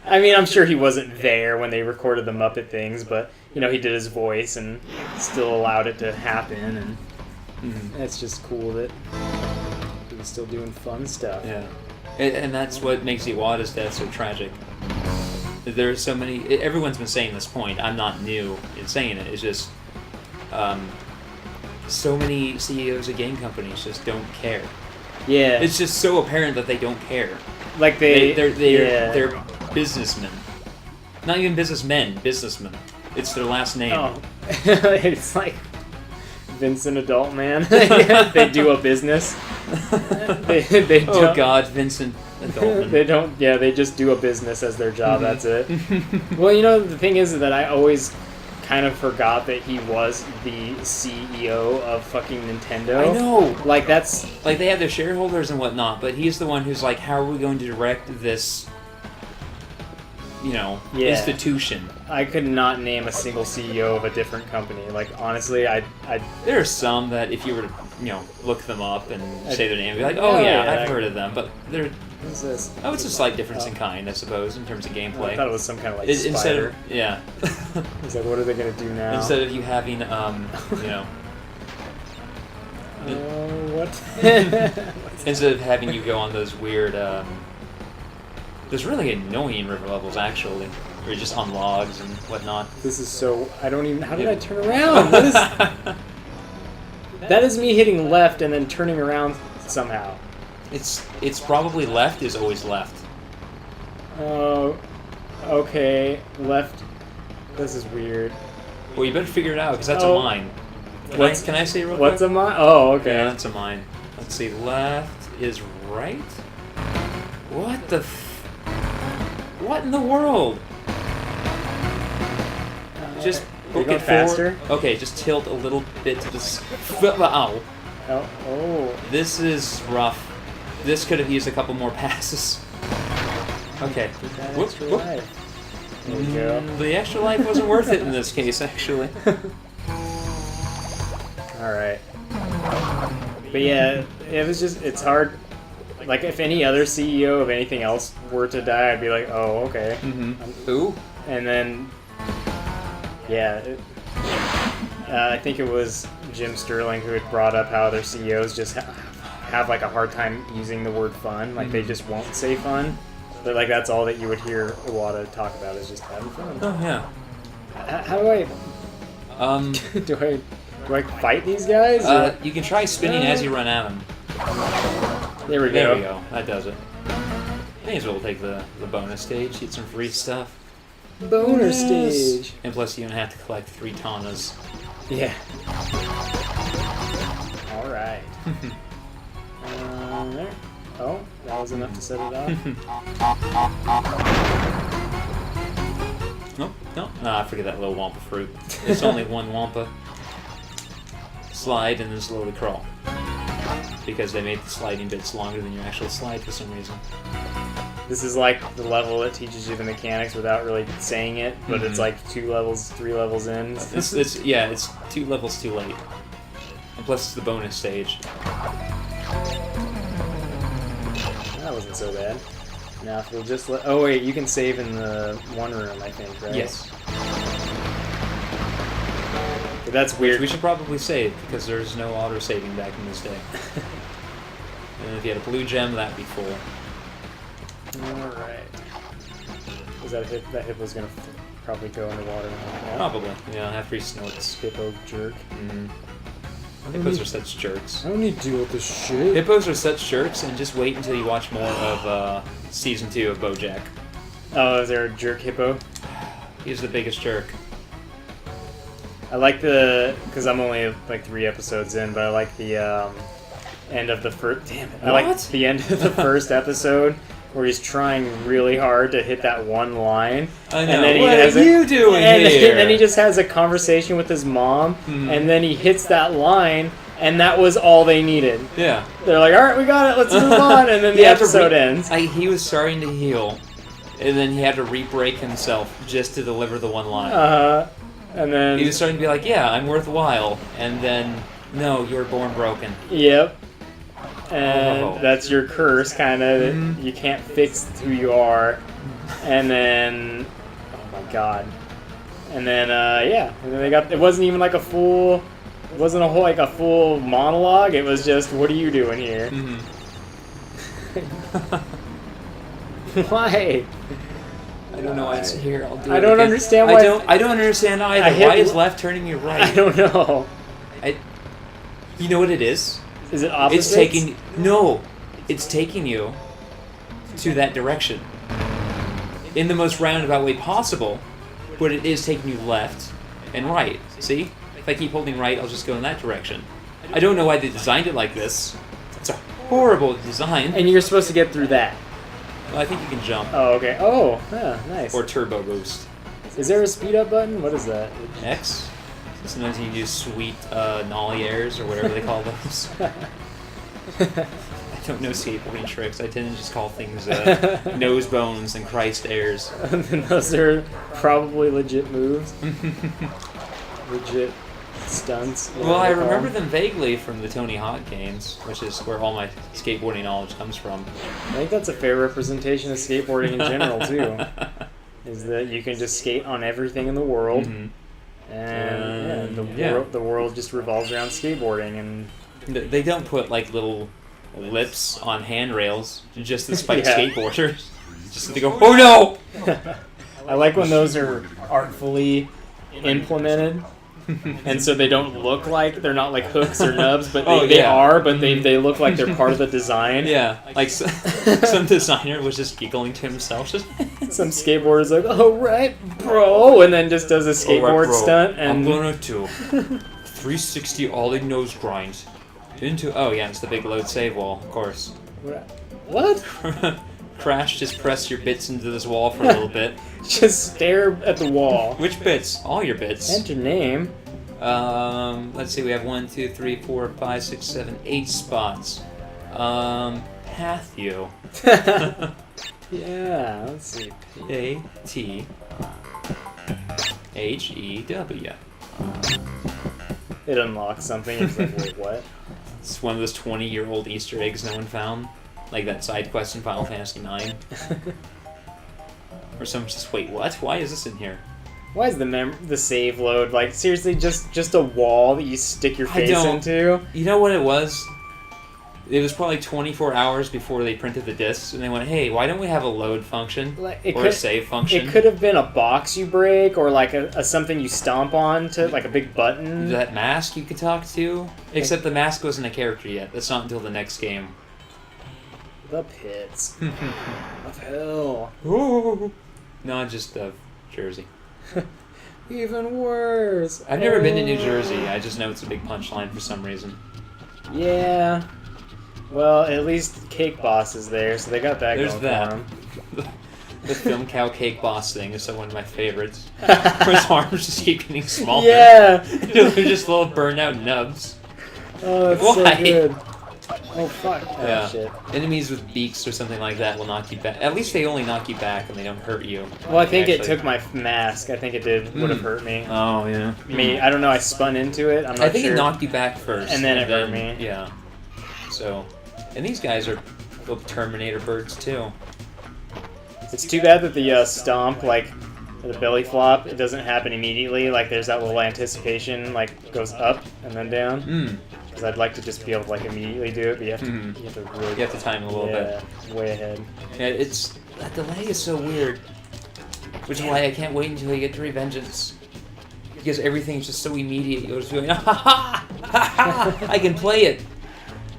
I mean, I'm sure he wasn't there when they recorded the Muppet things, but, he did his voice and still allowed it to happen, and it's just cool that he was still doing fun stuff. Yeah. And that's what makes Iwata's death so tragic. There's so many... Everyone's been saying this point. I'm not new in saying it. It's just... so many CEOs of game companies just don't care. Yeah. It's just so apparent that they don't care. Like they're businessmen. Not even businessmen, businessmen. It's their last name. Oh. It's like Vincent Adult Man. They do a business. They oh don't, God, Vincent Adult Man. They just do a business as their job, that's it. Well, the thing is that I always kind of forgot that he was the CEO of fucking Nintendo. I know! Like, that's... Like, they have their shareholders and whatnot, but he's the one who's like, how are we going to direct this, institution? I could not name a single CEO of a different company. Like, honestly, I there are some that if you were to, look them up and say their name, be like, I've heard of them, but they're... What's this? Oh, it's a slight difference in kind, I suppose, in terms of gameplay. I thought it was some kind of, Instead spider. of, yeah. He's like, what are they going to do now? Instead of you having, what? Instead of having you go on those weird, there's really annoying river levels, actually. Where you're just on logs and whatnot. This is so... I don't even... How did I turn around? That is me hitting left and then turning around somehow. It's probably left is always left. Oh, okay. Left. This is weird. Well, you better figure it out, because that's a mine. Can I say real quick? What's a mine? Oh, okay. Yeah, that's a mine. Let's see. Left is right? What the what in the world? Just book it faster. Okay, just tilt a little bit to the... Ow. Oh. This is rough. This could have used a couple more passes. Okay. Whoop. There you go. The extra life wasn't worth it in this case, actually. Alright. But yeah, it's hard. Like, if any other CEO of anything else were to die, I'd be like, oh, okay. Who? And then, yeah, I think it was Jim Sterling who had brought up how their CEOs just have like a hard time using the word fun. Like, they just won't say fun. But like, that's all that you would hear Iwata talk about, is just having fun. Oh yeah. How do I? Do I fight these guys? You can try spinning as you run at them. There we go. There we go. That does it. May as well take the bonus stage. Get some free stuff. Bonus stage. And plus, you don't have to collect 3 Tawnas. Yeah. All right. There. Oh, that was enough to set it off. Nope. No. I forget that little Wampa fruit. It's only one Wampa. Slide and then slowly crawl. Because they made the sliding bits longer than your actual slide for some reason. This is like the level that teaches you the mechanics without really saying it, but it's like 2 levels, 3 levels in. It's 2 levels too late. And plus it's the bonus stage. That wasn't so bad. Now if we'll just let... Oh wait, you can save in the one room, I think, right? Yes. But that's weird. Which we should probably save, because there's no auto-saving back in this day. And if you had a blue gem, that'd be full. Alright. Was that a hip? That hip was gonna probably go underwater. Yeah. Probably. Yeah, after he snorts. Hippo jerk. Hippos are such jerks. I don't need to deal with this shit. Hippos are such jerks, and just wait until you watch more of Season 2 of BoJack. Oh, is there a jerk hippo? He's the biggest jerk. I like because I'm only like 3 episodes in, but I like the end of the first... Damn it. I like the end of the first episode where he's trying really hard to hit that one line. I know. And then What are you doing here? And then he just has a conversation with his mom, and then he hits that line, and that was all they needed. Yeah. They're like, alright, we got it, let's move on, and then the episode ends. He was starting to heal, and then he had to re-break himself just to deliver the one line. And then... He was starting to be like, yeah, I'm worthwhile, and then, no, you were born broken. Yep. And that's your curse, kind of. You can't fix who you are. And then, oh my god. And then, yeah. And then they got, it wasn't even like a full, it wasn't a whole, like a full monologue. It was just, what are you doing here? Why? I don't know why it's here. I'll do it I don't again. understand why. I don't understand either. Why is left turning you right? I don't know. You know what it is? Is it opposite? It's taking no. It's taking you to that direction in the most roundabout way possible, but it is taking you left and right. See? If I keep holding right, I'll just go in that direction. I don't know why they designed it like this. It's a horrible design. And you're supposed to get through that. Well, I think you can jump. Oh, okay. Oh, yeah, nice. Or turbo boost. Is there a speed up button? What is that? X? Sometimes you can do sweet nollie airs or whatever they call those. I don't know skateboarding tricks. I tend to just call things nose bones and Christ airs. And those are probably legit moves. Legit stunts. Well, I remember them vaguely from the Tony Hawk games, which is where all my skateboarding knowledge comes from. I think that's a fair representation of skateboarding in general, too. Is that you can just skate on everything in the world. And the world just revolves around skateboarding. And they don't put like little lips on handrails just to spite skateboarders. Just so they go, oh no! I like when those are artfully implemented. And so they don't look like, they're not like hooks or nubs, but they are, but they look like they're part of the design. Yeah, like some designer was just giggling to himself. Just some skateboarder's like, oh right, bro, and then just does a skateboard stunt. And I'm gonna do 360 ollie nose grind into, oh yeah, it's the big load save wall, of course. What? Crash, just press your bits into this wall for a little bit. Just stare at the wall. Which bits? All your bits. Enter name. Let's see, we have 1, 2, 3, 4, 5, 6, 7, 8 spots. Path you. Yeah, let's see. A-T-H-E-W. It unlocks something. It's like, wait, what? It's one of those 20-year-old Easter eggs no one found. Like that side quest in Final Fantasy IX. Or someone's just, wait, what? Why is this in here? Why is the save load, like, seriously, just a wall that you stick your face into? You know what it was? It was probably 24 hours before they printed the discs, and they went, hey, why don't we have a load function? Or a save function? It could have been a box you break, or like a something you stomp on to, like a big button. That mask you could talk to? Except the mask wasn't a character yet. That's not until the next game. The pits of hell. Ooh. No, just Jersey. Even worse. I've never been to New Jersey. I just know it's a big punchline for some reason. Yeah. Well, at least Cake Boss is there, so they got that There's going that. for them. The Film Cow Cake Boss thing is one of my favorites. Where his arms just keep getting smaller. Yeah. They're just little burned out nubs. Oh, that's Why? so good. Oh, fuck. Oh, yeah. shit. Enemies with beaks or something like that will knock you back. At least they only knock you back and they don't hurt you. Well, I think it took my mask. I think it would have hurt me. Oh, yeah. I don't know. I spun into it. I'm not I think sure. it knocked you back first. And then it hurt me. Yeah. So, and these guys are little Terminator birds, too. It's too bad that the stomp, like, the belly flop, it doesn't happen immediately. Like, there's that little anticipation, like, goes up and then down. Because I'd like to just be able to, like, immediately do it, but you have to really... You have to time a little bit. Way ahead. Yeah, that delay is so weird. Which is why I can't wait until you get to Revengeance. Because everything's just so immediate. You're just going, ha ha! Ha ha! I can play it!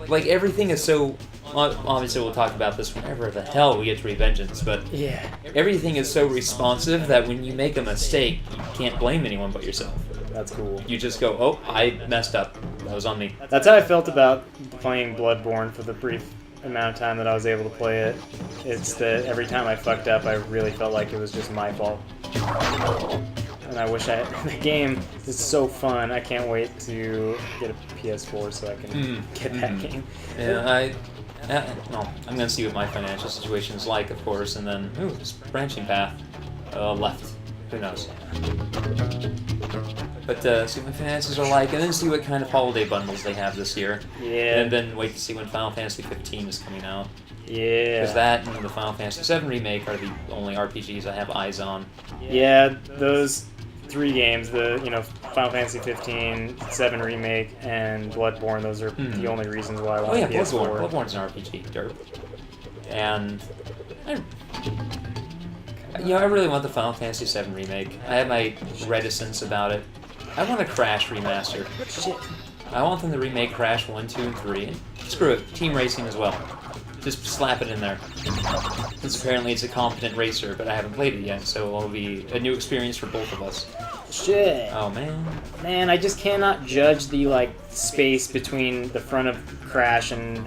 Like, everything is so... Obviously, we'll talk about this whenever the hell we get to Revengeance, but... Yeah. Everything is so responsive that when you make a mistake, you can't blame anyone but yourself. That's cool. You just go, oh, I messed up. That was on me. That's how I felt about playing Bloodborne for the brief amount of time that I was able to play it. It's that every time I fucked up, I really felt like it was just my fault. And I wish the game is so fun. I can't wait to get a PS4 so I can get that game. Yeah, no, I'm gonna see what my financial situation is like, of course, and then, ooh, this branching path, left. Who knows? But see what finances are like, and then see what kind of holiday bundles they have this year. Yeah. And then wait to see when Final Fantasy 15 is coming out. Yeah. Because that and the Final Fantasy 7 remake are the only RPGs I have eyes on. Yeah, those 3 games, the Final Fantasy 15, 7 remake, and Bloodborne. Those are the only reasons why I want Oh yeah, PS4. Bloodborne. Bloodborne's an RPG, derp. And I really want the Final Fantasy 7 remake. I have my reticence about it. I want a Crash remaster. Shit. I want them to remake Crash 1, 2, and 3. And screw it, Team Racing as well. Just slap it in there. Since apparently it's a competent racer, but I haven't played it yet, so it'll be a new experience for both of us. Shit. Oh man. Man, I just cannot judge the space between the front of Crash and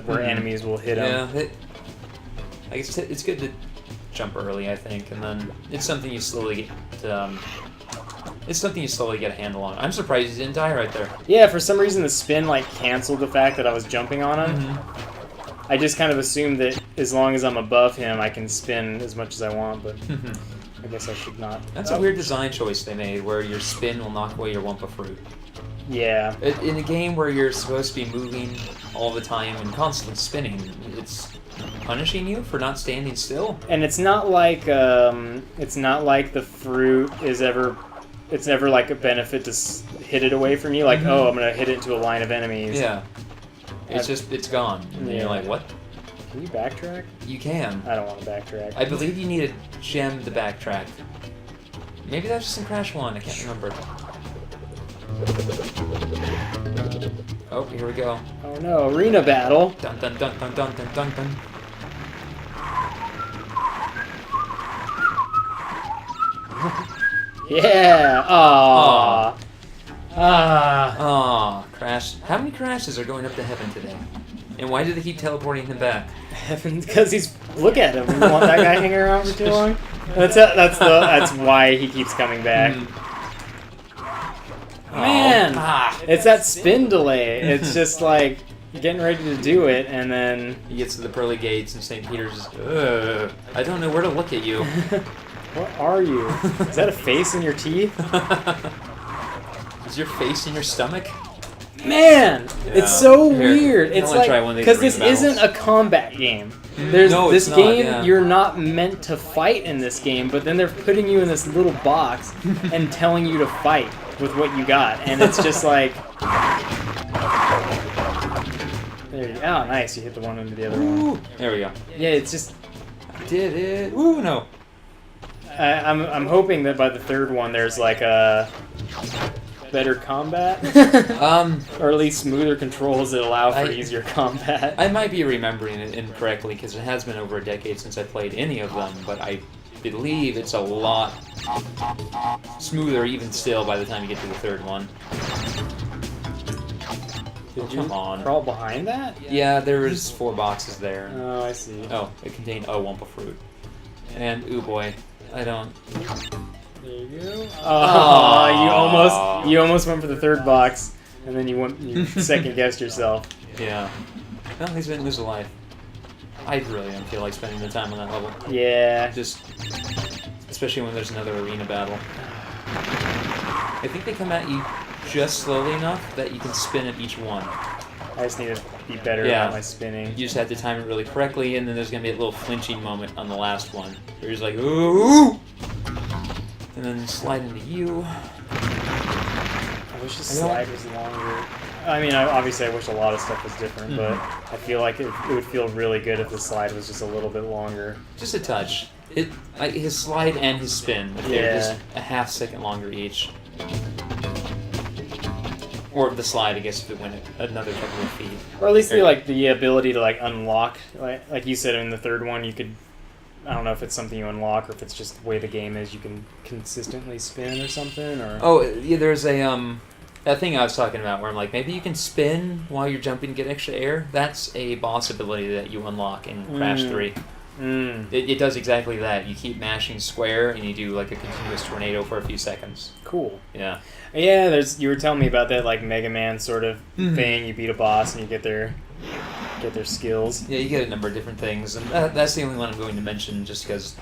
where enemies will hit them. Yeah, I guess it's good to jump early, I think, and then it's something you slowly get. It's something you slowly get a handle on. I'm surprised he didn't die right there. Yeah, for some reason the spin canceled the fact that I was jumping on him. I just kind of assumed that as long as I'm above him, I can spin as much as I want, but I guess I should not. That's a weird design choice they made, where your spin will knock away your Wumpa fruit. Yeah. In a game where you're supposed to be moving all the time and constantly spinning, it's punishing you for not standing still. And it's not like the fruit is ever. It's never a benefit to hit it away from you. I'm gonna hit it into a line of enemies. Yeah. It's gone. And then you're like, what? Can you backtrack? You can. I don't want to backtrack. I believe you need a gem to backtrack. Maybe that's just in Crash 1, I can't remember. Oh, here we go. Oh no, arena battle. Dun dun dun dun dun dun dun dun. Yeah. Aww. Aw, Crash. How many Crashes are going up to heaven today? And why do they keep teleporting him back? Heaven, because look at him. You want that guy hanging around for too long? That's why he keeps coming back. Man, it's that spin delay. It's just getting ready to do it, and then he gets to the pearly gates, and St. Peter's. I don't know where to look at you. What are you? Is that a face in your teeth? Is your face in your stomach? Man, Yeah. it's so Here, weird. It's because this isn't a combat game. This game, you're not meant to fight in this game, but then they're putting you in this little box and telling you to fight with what you got, and it's just there you go. Oh, nice. You hit the one into the other one. There we go. Yeah, it's just. I did it. Ooh, no. I'm hoping that by the third one there's a better combat, or at least smoother controls that allow for easier combat. I might be remembering it incorrectly because it has been over a decade since I played any of them, but I believe it's a lot smoother even still by the time you get to the third one. Did you come on. crawl behind that? Yeah, there was 4 boxes there. Oh, I see. Oh, it contained a Wumpa fruit. And, ooh boy, I don't... There you go. Oh, you almost went for the third box, and then you second guessed yourself. Yeah. Well, he's been lose a life. I really don't feel like spending the time on that level. Yeah. Just, especially when there's another arena battle. I think they come at you just slowly enough that you can spin at each one. I just need to be better at my spinning. You just have to time it really correctly, and then there's going to be a little flinching moment on the last one. Where you're just like, ooh! And then slide into you. I wish the slide was longer. I mean, obviously I wish a lot of stuff was different, but I feel like it would feel really good if the slide was just a little bit longer. Just a touch. His slide and his spin, if they're just a half second longer each. Or the slide, I guess, if it went another couple of feet. Or at least the ability to unlock, like you said in the third one, you could. I don't know if it's something you unlock or if it's just the way the game is. You can consistently spin or something. Or yeah, there's that thing I was talking about where I'm like, maybe you can spin while you're jumping to get extra air. That's a boss ability that you unlock in Crash 3. It does exactly that. You keep mashing square and you do a continuous tornado for a few seconds. Cool. Yeah. Yeah, you were telling me about that Mega Man sort of thing. You beat a boss and you get their skills. Yeah, you get a number of different things, and that's the only one I'm going to mention just because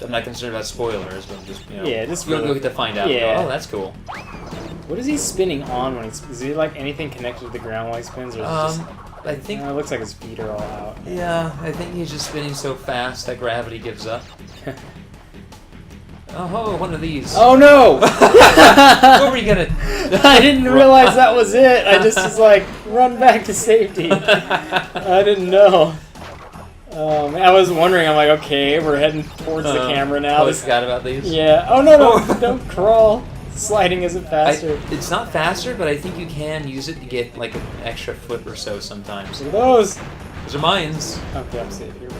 I'm not concerned about spoilers, but just just you'll get to find out. Yeah. Oh, that's cool. What is he spinning on when he's... Is he like anything connected to the ground while he spins? Or is it just... I think... it looks like his feet are all out. Yeah, I think he's just spinning so fast that gravity gives up. Oh, one of these. Oh no! What were you gonna... I didn't realize that was it. I just was like, run back to safety. I didn't know. I was wondering, I'm like, okay, we're heading towards the camera now. I forgot about these. Yeah. Oh no, don't crawl. Sliding isn't faster. It's not faster, but I think you can use it to get like an extra foot or so sometimes. Look at those. Those are mines. Okay, I'm safe here.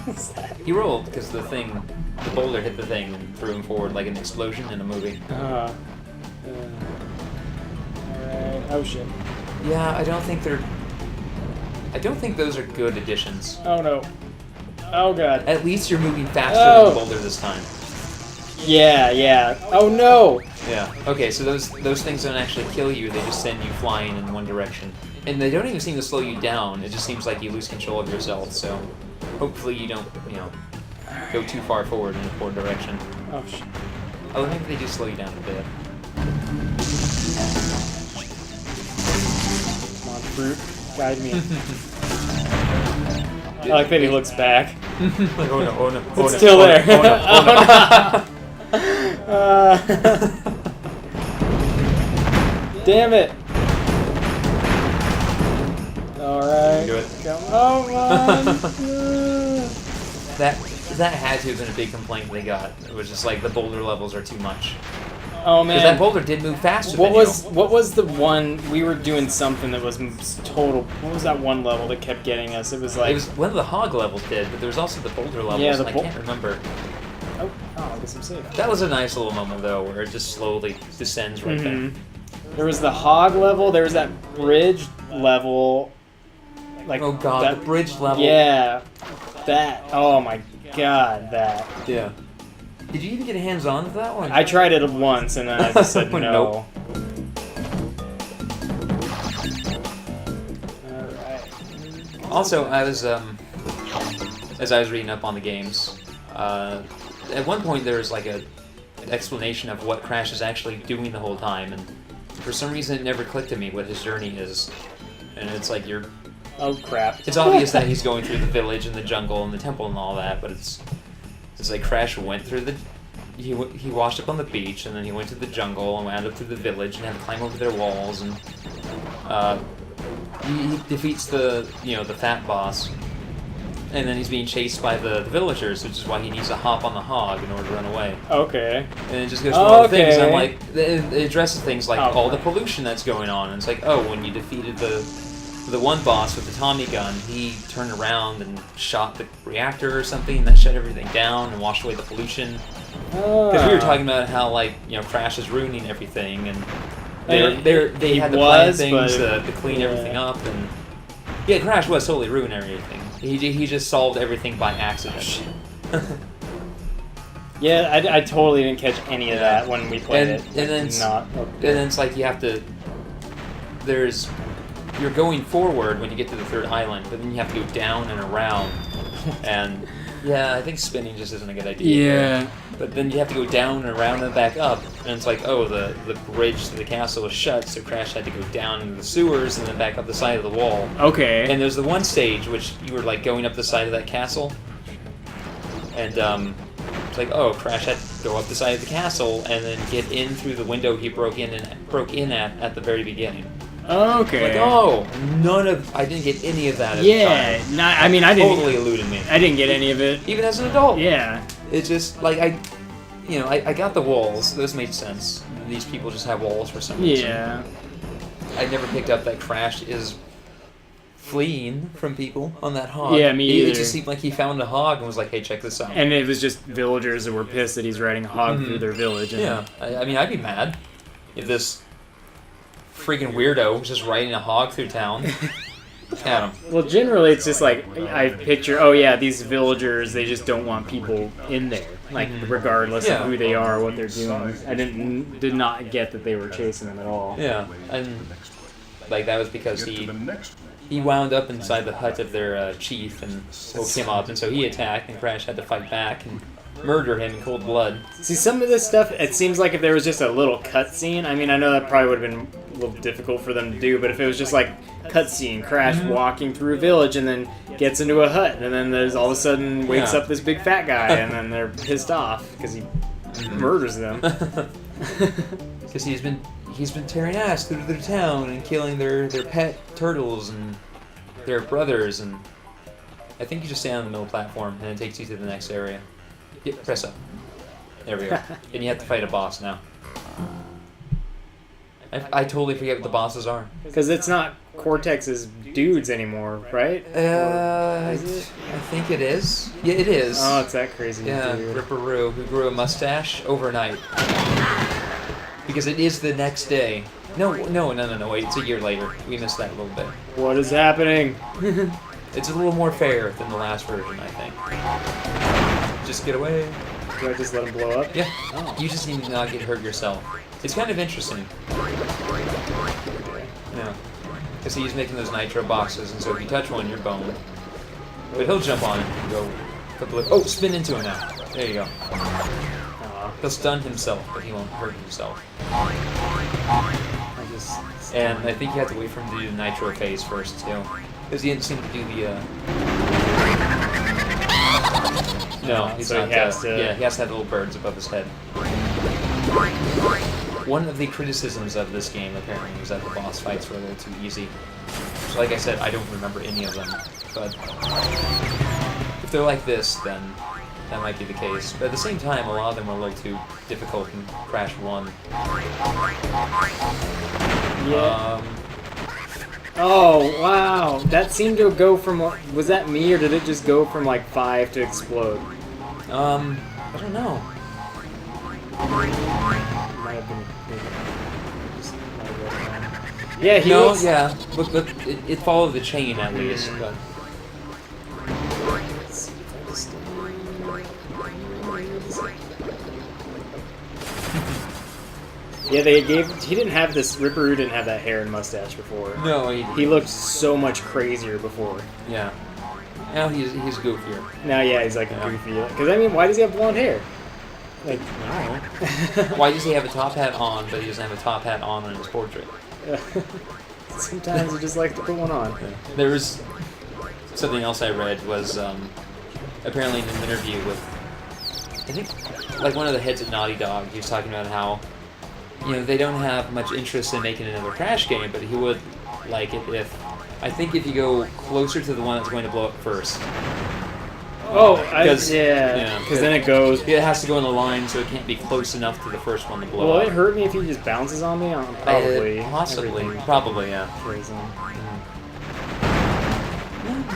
What's that? He rolled because the boulder hit the thing and threw him forward like an explosion in a movie. Alright. Oh shit. Yeah, I don't think those are good additions. Oh no. Oh god. At least you're moving faster than the boulder this time. Yeah. Oh no! Yeah. Okay, so those things don't actually kill you, they just send you flying in one direction. And they don't even seem to slow you down, it just seems like you lose control of yourself, so hopefully you don't, go too far forward in a poor direction. Oh shit. Oh, maybe they do slow you down a bit. Come on, fruit. Guide me. I like that he looks back. Like, oh no. It's still there. Oh no. Damn it. Alright. Do it. Come on. That had to have been a big complaint they got. It was just like the boulder levels are too much. Oh man. Because that boulder did move faster than What was the one we were doing something that was total? What was that one level that kept getting us? It was like it was one of the hog levels did, but there was also the boulder levels. Yeah, and I can't remember. Oh, I guess I'm safe. That was a nice little moment though, where it just slowly descends right there. There was the hog level. There was that bridge level. Like oh god, that, the bridge level. Yeah, that. Oh my god, that. Yeah. Did you even get hands-on with that one? I tried it once and then I just said no. Nope. Alright. Also, I was as I was reading up on the games, at one point there was like an explanation of what Crash is actually doing the whole time, and for some reason it never clicked to me what his journey is. And it's like Oh crap. It's obvious that he's going through the village and the jungle and the temple and all that, but it's like Crash went through he washed up on the beach, and then he went to the jungle and wound up through the village and had to climb over their walls, and he defeats the fat boss, and then he's being chased by the villagers, which is why he needs to hop on the hog in order to run away. Okay. And it just goes through all the things, and I'm like, it addresses things like all the pollution that's going on, and it's like, oh, when you defeated the one boss with the Tommy gun, he turned around and shot the reactor or something, and that shut everything down and washed away the pollution. Because we were talking about how Crash is ruining everything, and they had to plan things to clean everything up, and yeah, Crash was totally ruining everything. He just solved everything by accident. Yeah, I totally didn't catch any of that when we played it. And then it's like you have to. You're going forward when you get to the third island, but then you have to go down and around. And yeah, I think spinning just isn't a good idea. Yeah. But then you have to go down and around and back up, and it's like, oh, the bridge to the castle is shut, so Crash had to go down into the sewers and then back up the side of the wall. Okay. And there's the one stage which you were like going up the side of that castle, and it's like, oh, Crash had to go up the side of the castle and then get in through the window he broke in at the very beginning. Okay. Like, I didn't get any of that at the time. I didn't. Totally eluded me. I didn't get any of it. Even as an adult. Yeah. It's just, like, I got the walls. Those made sense. These people just have walls for some reason. Yeah. I never picked up that Crash is fleeing from people on that hog. Yeah, me either. It just seemed like he found a hog and was like, hey, check this out. And it was just villagers that were pissed that he's riding a hog through their village. And yeah. I mean, I'd be mad if this freaking weirdo was just riding a hog through town. At him. Well, generally it's just like, I picture, these villagers, they just don't want people in there. Like, regardless of who they are or what they're doing. I did not get that they were chasing them at all. Yeah, and like that was because he wound up inside the hut of their chief and woke him up, and so he attacked, and Crash had to fight back, and murder him in cold blood. See, some of this stuff, it seems like if there was just a little cutscene, I mean, I know that probably would have been a little difficult for them to do, but if it was just like cutscene, Crash walking through a village and then gets into a hut, and then there's all of a sudden wakes up this big fat guy, and then they're pissed off because he murders them. Because he's been tearing ass through their town and killing their pet turtles and their brothers, and I think you just stand on the middle platform and it takes you to the next area. Yep, press up. There we go. And you have to fight a boss now. I totally forget what the bosses are. Because it's not Cortex's dudes anymore, right? I think it is. Yeah, it is. Oh, it's that crazy Yeah, dude. Ripperoo, who grew a mustache overnight. Because it is the next day. No, wait, it's a year later. We missed that a little bit. What is happening? It's a little more fair than the last version, I think. Just get away. Do I just let him blow up? Yeah, Oh. you just need to not get hurt yourself. It's kind of interesting. Yeah. Because he's making those nitro boxes, and so if you touch one, you're boned. But he'll jump on it and go... Oh, spin into him now. There you go. He'll stun himself, but he won't hurt himself. And I think you have to wait for him to do the nitro phase first, too. Because he didn't seem to do the... No, he's so not... he has to... Yeah, he has to have little birds above his head. One of the criticisms of this game, apparently, was that the boss fights were a little too easy. So like I said, I don't remember any of them. But if they're like this, then that might be the case. But at the same time, a lot of them were a little too difficult in Crash 1. Yeah. Oh, wow. That seemed to go from... Was that me, or did it just go from, like, 5 to explode? I don't know. Might have been... Yeah, he No, looks... yeah, but it followed the chain at least. But Yeah, they gave... He didn't have this... Ripperoo didn't have that hair and mustache before. no, He looked so much crazier before. yeah. Now he's goofier. Now, yeah, he's like a goofy... Because, I mean, why does he have blonde hair? Like, No. Why does he have a top hat on, but he doesn't have a top hat on in his portrait? Sometimes he just likes to put one on. There was something else I read was apparently in an interview with, I think, like one of the heads at Naughty Dog. He was talking about how, you know, they don't have much interest in making another Crash game, but he would like it if, I think if you go closer to the one that's going to blow up first. Oh, Because then it goes... It has to go in the line, so it can't be close enough to the first one to blow Will up. it hurt me if he just bounces on me? Probably. Possibly. Everything Probably, yeah. crazy.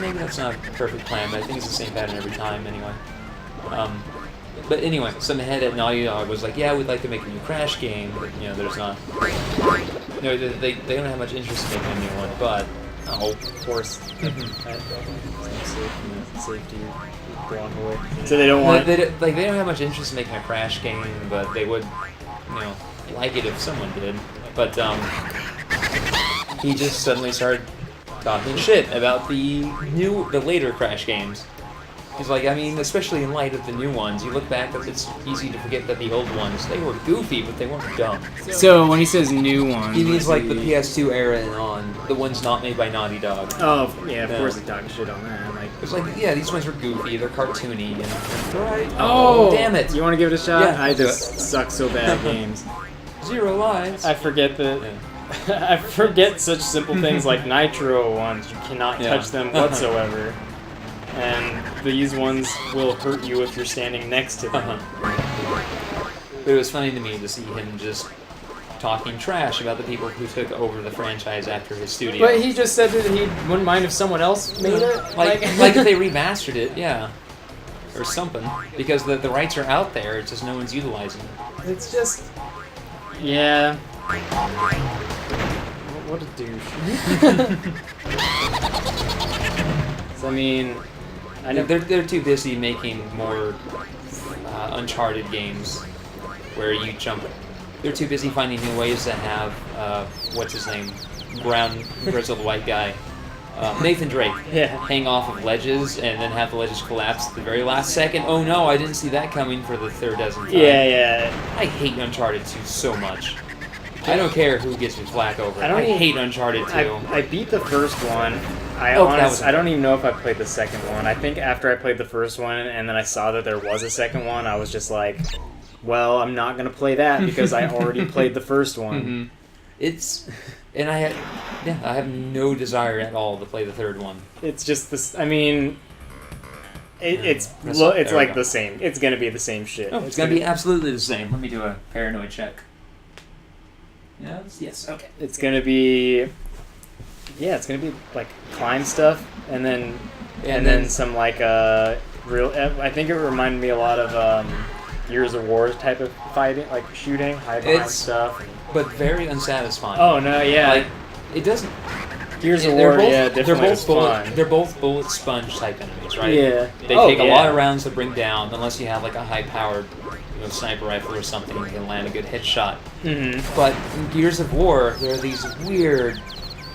Maybe that's not a perfect plan, but I think it's the same pattern every time anyway. But anyway, some head at Naughty Dog was like, yeah, we'd like to make a new Crash game, but, you know, there's not... No, they don't have much interest in making a new one, but... Oh, Of course. Safety blown away. So they don't want... They don't have much interest in making a Crash game, but they would, you know, like it if someone did. But, he just suddenly started talking shit about the later Crash games. He's like, I mean, especially in light of the new ones, you look back, it's easy to forget that the old ones, they were goofy, but they weren't dumb. So when he says new ones... He means like the PS2 era and on, the ones not made by Naughty Dog. Oh, yeah, of course he's talking shit on that. Like, It's like, yeah, these ones were goofy, they're cartoony, and... Right. oh, damn it! You want to give it a shot? Yeah, I do just suck so bad at games. 0 lives. I forget that... I forget such simple things like Nitro ones. You cannot touch them whatsoever. And these ones will hurt you if you're standing next to them. But it was funny to me to see him just talking trash about the people who took over the franchise after his studio. But he just said that he wouldn't mind if someone else made it. Like if they remastered it, yeah. Or something. Because the rights are out there, it's just no one's utilizing it. It's just... Yeah. What a douche. So, I mean... I know They're too busy making more Uncharted games where you jump. They're too busy finding new ways to have what's his name, brown grizzled white guy Nathan Drake. Yeah. Hang off of ledges and then have the ledges collapse at the very last second. Oh no, I didn't see that coming for the third dozen time. Yeah. I hate Uncharted 2 so much. I don't care who gives me flack over it. I hate Uncharted 2. I beat the first one. I don't even know if I played the second one. I think after I played the first one and then I saw that there was a second one, I was just like, well, I'm not going to play that because I already played the first one. And I have no desire at all to play the third one. It's just this. I mean, it's like the same. It's gonna be the same shit. Oh, it's gonna be absolutely the same. Let me do a paranoid check. Yes. Okay. It's gonna be. Yeah, it's gonna be like climb stuff, and then some like real. I think it reminded me a lot of Gears of War type of fighting, like shooting, high climb stuff. But very unsatisfying. Oh no, yeah. Like it doesn't. Gears of War, definitely was fun. They're both bullet sponge type enemies, right? Yeah. They take a lot of rounds to bring down, unless you have like a high-powered, sniper rifle or something, you can land a good headshot. Mm-hmm. But in Gears of War, there are these weird,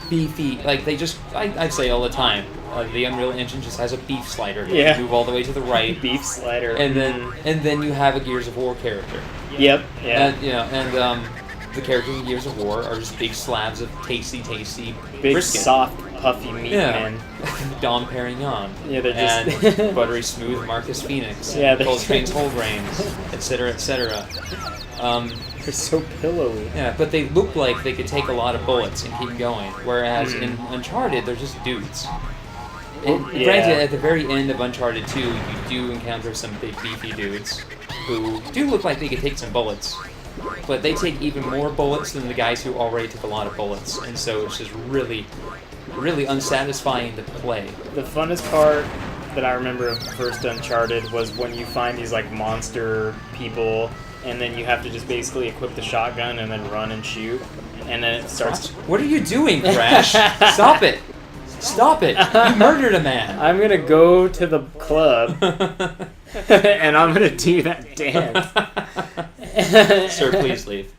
beefy, like they just, I'd say all the time, the Unreal Engine just has a beef slider. You move all the way to the right. Beef slider. And then you have a Gears of War character. Yep. Yeah. And the characters in Gears of War are just big slabs of tasty big, brisket. soft, puffy meat, man. Dom Perignon. Yeah, they're just... and buttery smooth Marcus Phoenix. Yeah, and Coltrane's Whole Grains, etc., etc. They're so pillowy. Yeah, but they look like they could take a lot of bullets and keep going, whereas in Uncharted, they're just dudes. Granted, at the very end of Uncharted 2, you do encounter some big beefy dudes who do look like they could take some bullets. But they take even more bullets than the guys who already took a lot of bullets, and so it's just really, really unsatisfying to play. The funnest part that I remember of first Uncharted was when you find these like monster people, and then you have to just basically equip the shotgun and then run and shoot, and then it starts... What are you doing, Crash? Stop it! Stop it! You murdered a man! I'm gonna go to the club, and I'm gonna do that dance. Sir, please leave.